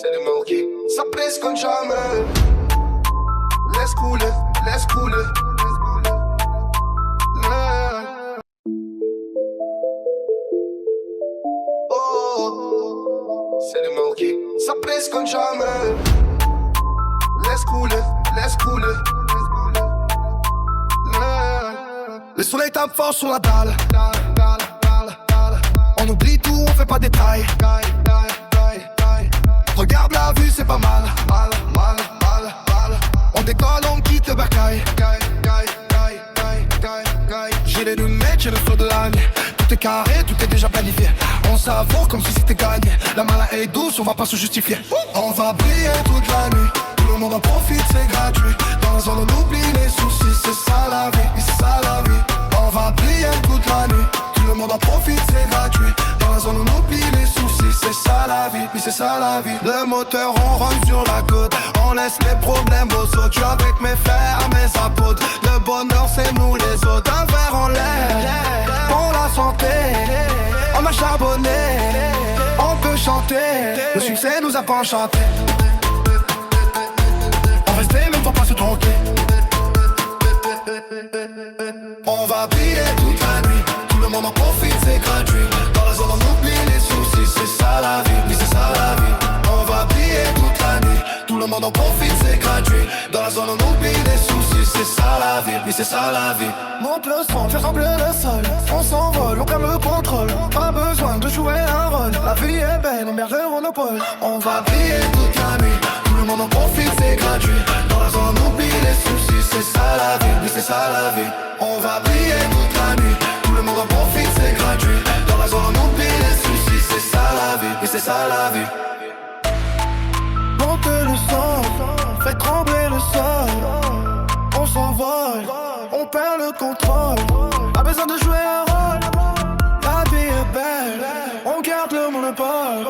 C'est le Milky. Ça pèse comme jamais. Laisse couler, laisse couler. Oh, c'est le Milky. Ça pèse comme jamais. Laisse couler, laisse couler. Le soleil tape fort sur la dalle. On oublie tout, on fait pas des tailles. Regarde la vue, c'est pas mal. On décolle, on quitte le bercail. J'ai les lunettes, j'ai le flow de l'année. Tout est carré, tout est déjà planifié. On savoure comme si c'était gagné. La malin est douce, on va pas se justifier. On va briller toute la nuit. Tout le monde en profite, c'est gratuit. Dans la zone on oublie les soucis. C'est ça la vie, c'est ça la vie. On va briller toute la nuit. Tout le monde en profite, c'est gratuit. Dans la zone on oublie les soucis. C'est ça la vie, oui c'est ça la vie. Le moteur on rentre sur la côte. On laisse les problèmes aux autres. Je suis avec mes frères, mes apôtres. Le bonheur c'est nous les autres. Un verre en l'air, pour la santé. On a charbonné, on peut chanter. Le succès nous a pas enchanté. On restait même pour pas se tromper. On va briller toute la nuit. Tout le monde en profite, c'est gratuit. Dans la zone on oublie les soucis. C'est ça la vie, oui c'est ça la vie. On va briller toute la nuit. Tout le monde en profite, c'est gratuit. Dans la zone on oublie les soucis. C'est ça la vie, oui c'est ça la vie. Monte le son, fais trembler le sol. On s'envole, on perd le contrôle. Pas besoin de jouer un rôle. La vie est belle, on merde le monopole. On va briller toute la nuit. Tout le monde en profite, c'est gratuit. Dans la zone on oublie les soucis. C'est ça la vie, oui c'est ça la vie. On va briller toute la nuit. Tout le monde en profite, c'est gratuit. Dans la zone on oublie les soucis. C'est ça la vie, oui c'est ça la vie. Monte le son, fait trembler le sol. On s'envole, on perd le contrôle. Pas besoin de jouer un rôle. La vie est belle, on garde le monopole.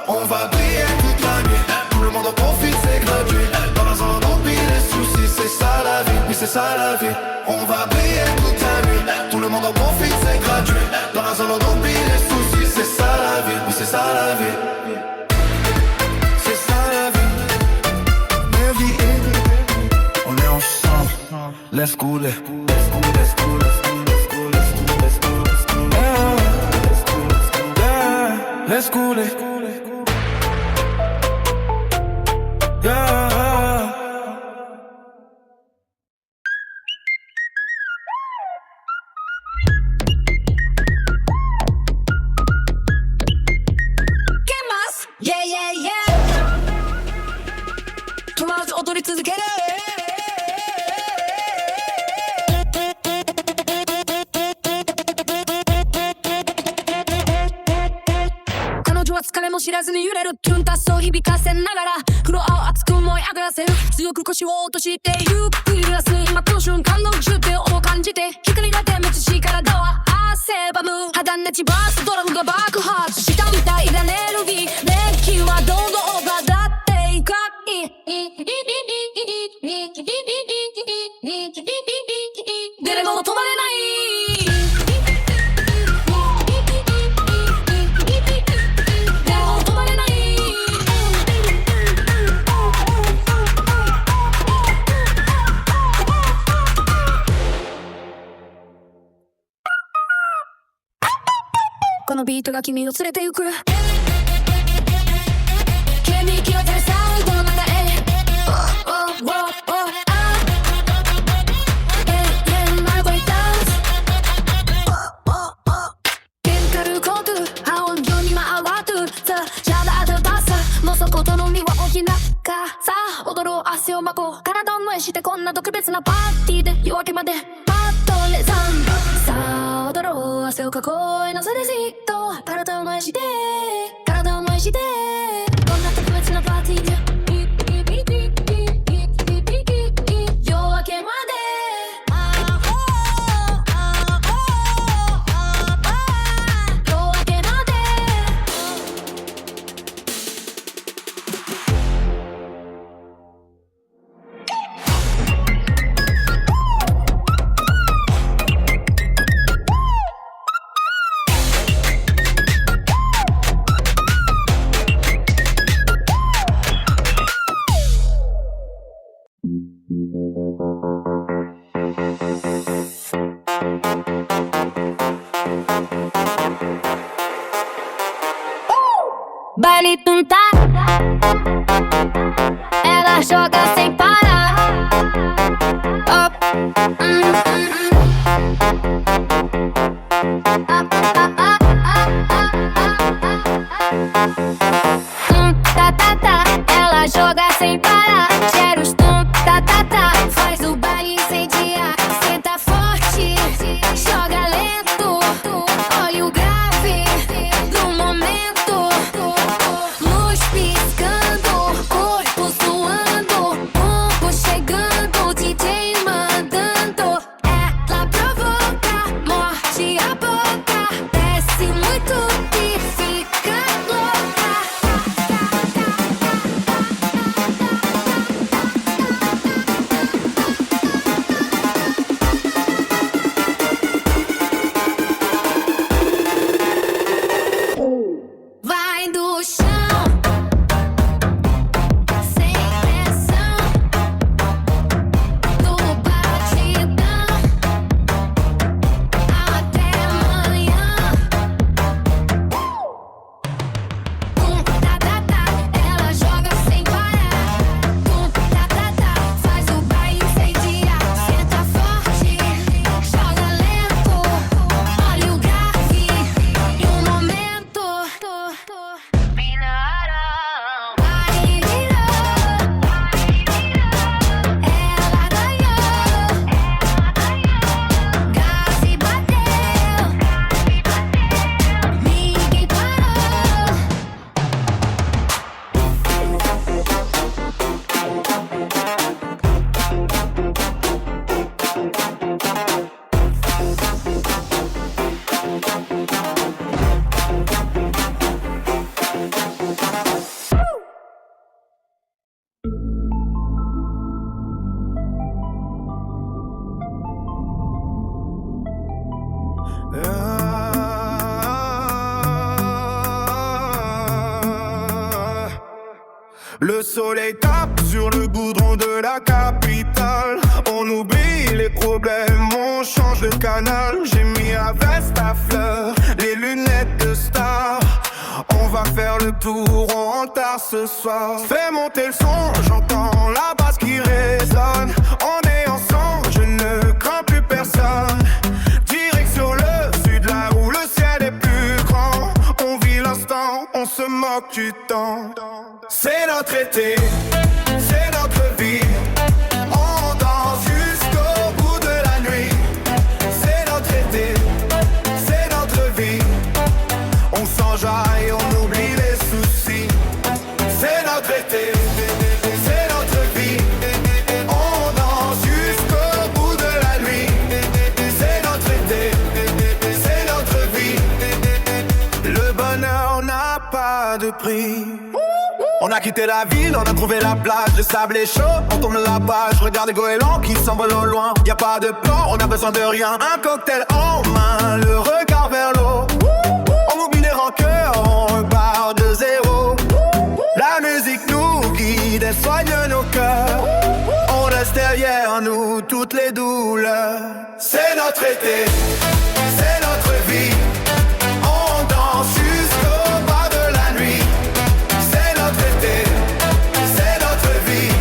On va briller toute la nuit. Tout le monde en profite, c'est gratuit. Dans la zone on oublie les soucis. C'est ça la vie, oui c'est ça la vie. On va briller toute la nuit. Tout le monde en profite, c'est gratuit. Dans la zone on oublie les soucis. C'est ça la vie, oui c'est ça la vie. Let's go, let's go, let's go, let's go, let's go, let's go, let's go, let's go, let's go, let's go, let's go, yeah. ¿Qué más? Yeah, yeah, yeah. tomorrow's踊り続ける疲れも知らずに揺れるトゥンタスを響かせながらフロアを熱く燃え上がらせる強く腰を落としてゆっくり揺らす今この瞬間の10秒を感じて光が点滅し体は汗ばむ肌ねちバースドラムが爆発したみたいなエネルギー熱気はどんどんオーバーだっていか誰も止まれないこのビートが君を連れて行く響き渡るサウンドの中へ踊ろう汗をまこう体を燃やしてこんな特別なパーティーで夜明けまでパッとレザンさあ踊ろう汗をかこうなさでじっと体を燃やして体を燃やしてこんな特別なパーティーで夜明けまで baile tunta. Ela joga sem parar. Up, tá, tá, tá. Ela joga sem parar. Cheiros tum, tá, tá, tá. Faz o baile incendiar. Senta forte, joga lento. Olha o grave do momento. Luz piscando, corpo suando. Pombo chegando, DJ mandando. Ela provoca, morde a boca. Desce muito e fica louca. Vai do chão, sem pressão, do batidão até amanhã. Tá, tá, tá, ela joga sem parar. Tá, tá, tá, faz o baile incendiar. Senta forte, joga lento. Olha o grave e o momento. Aí virou, ela ganhou. Gás bateu, ninguém parou. Le soleil tape sur le goudron de la capitale. On oublie les problèmes, on change de canal. J'ai mis la veste à fleurs, les lunettes de star. On va faire le tour, on rentre tard ce soir. Fais monter le son, j'entends la basse qui résonne. On est ensemble, je ne crains plus personne. Direction le sud, là où le ciel est plus grand. On vit l'instant, on se moque du temps. C'est notre été, c'est notre vie. On danse jusqu'au bout de la nuit. C'est notre été, c'est notre vie. On s'enjaille, on oublie les soucis. C'est notre été, c'est notre vie. On danse jusqu'au bout de la nuit. C'est notre été, c'est notre vie. Le bonheur n'a pas de prix. On a quitté la ville, on a trouvé la plage. Le sable est chaud, on tourne la page. Regarde les goélands qui s'envolent au loin. Y a pas de plan, on a besoin de rien. Un cocktail en main, le regard vers l'eau. On oublie les rancœurs, on repart de zéro. La musique nous guide, elle soigne nos cœurs. On laisse derrière nous toutes les douleurs. C'est notre été, c'est notre vie. On danse jusqu'au bas de la nuit. C'est notre été, c'est notre vie.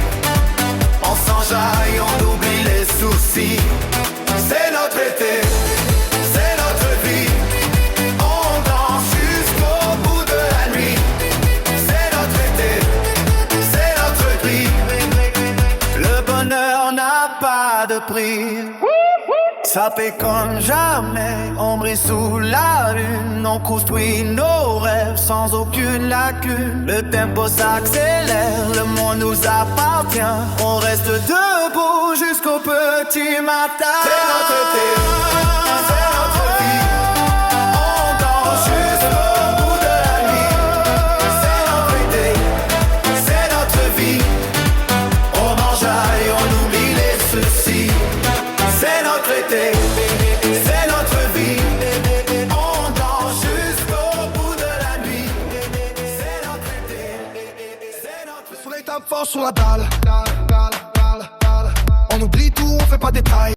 On s'enjaille, on oublie les soucis. C'est notre été, c'est notre vie. On danse jusqu'au bout de la nuit. C'est notre été, c'est notre vie. Le bonheur n'a pas de prix. Ça fait comme jamais, on brille sous la lune. On construit nos rêves sans aucune lacune. Le tempo s'accélère, le monde nous appartient. On reste debout jusqu'au petit matin. C'est notre été, c'est notre vie. On danse jusqu'au bout de la nuit. C'est notre été, c'est notre vie. On enjaille, on oublie les soucis. C'est notre été, c'est notre vie. On danse jusqu'au bout de la nuit. C'est notre été, c'est notre vie. Le soleil tape fort sur la dalle. On oublie tout, on fait pas des détails.